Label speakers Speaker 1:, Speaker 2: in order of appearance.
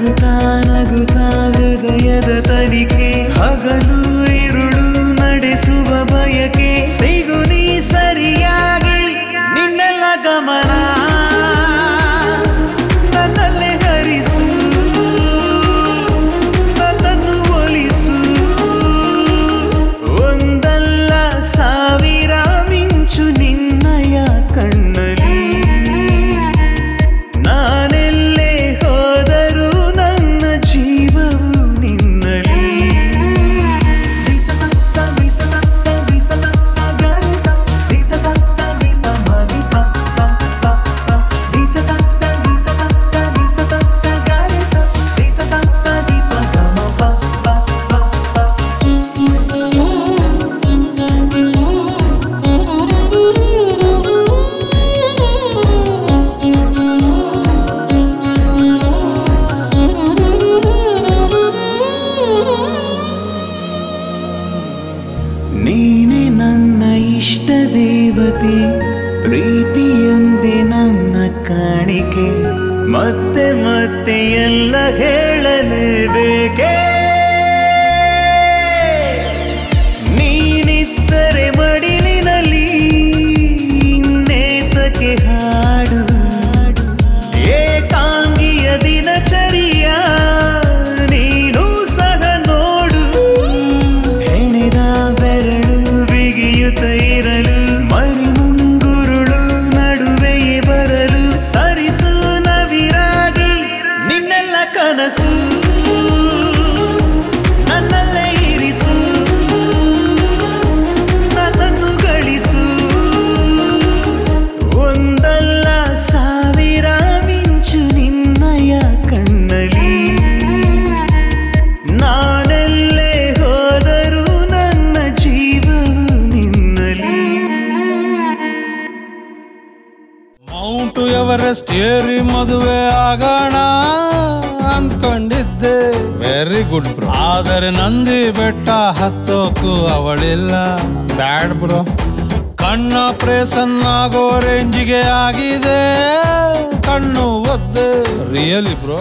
Speaker 1: ನಗುತ್ತಾ ನಗುತ್ತಾ ಹೃದಯದ ತನಿಖೆ ಹಗಲು ಇರುಳು ನಡೆಸುವ ಬಯಕೆ ಸಿಗು ನೀ ಸರಿಯಾಗಿ ನಿನ್ನೆಲ್ಲ ಗಮನ ನನ್ನಲ್ಲೇ ಹರಿಸು ನನ್ನನ್ನು ಒಲಿಸು ಒಂದಲ್ಲ ಸಾವಿರ ಮಿಂಚು ನಿನ್ನಯ ಕಣ್ಣಲ್ಲಿ ನಾನೆಲ್ಲೇ ಹೋದರೂ ನನ್ನ ಜೀವವು ನಿನ್ನಲಿ ನೀನೆ ನನ್ನ ಇಷ್ಟ ದೇವತೆ ಪ್ರೀತಿಯೊಂದೇ ನನ್ನ ಕಾಣಿಕೆ ಮತ್ತೆ ಮತ್ತೆ ಎಲ್ಲ ಹೇಳಲೇಬೇಕೇ ನೀನಿದ್ದರೆ ಮಡಿಲಿನಲ್ಲಿ ಇನ್ನೇತಕ್ಕೆ ಹಾಡು ಏಕಾಂಗಿಯ ದಿನಚರಿಯ ನೀನು ಸಹ ನೋಡು ಹೆಣೆದ ಬೆರಳು ಬಿಗಿಯುತ್ತ ಇರಲು ಮರಿ ಮುಂಗುರುಳು ನಡುವೆಯೇ ಬರಲು ಸರಿಸು ನವಿರಾಗಿ ನಿನ್ನೆಲ್ಲ ಕನಸು ನನ್ನಲ್ಲೇ ಇರಿಸು ನನ್ನನ್ನು ಗಳಿಸು ಒಂದಲ್ಲ ಸಾವಿರ ಮಿಂಚು ನಿನ್ನಯ ಕಣ್ಣಲಿ ನಾನೆಲ್ಲೇ ಹೋದರೂ ನನ್ನ ಜೀವವು ನಿನ್ನಲಿ
Speaker 2: ಮೌಂಟ್ ಎವರೆಸ್ಟ್ ಏರಿ ಮದುವೆ ಆಗೋಣ ಅಂದ್ಕೊಂಡಿದ್ದೆ ವೆರಿ ಗುಡ್ ಬ್ರೋ ಆದರೆ ನಂದಿ ಬೆಟ್ಟ ಹತ್ತೋಕು ಅವಳಿಲ್ಲ ಬ್ಯಾಡ್ ಬ್ರೋ ಕಣ್ಣ ಪ್ರೇಸನ್ ಆಗೋ ರೇಂಜಿಗೆ ಆಗಿದೆ ಕಣ್ಣು ಒದ್ದೆ ರಿಯಲಿ ಬ್ರೋ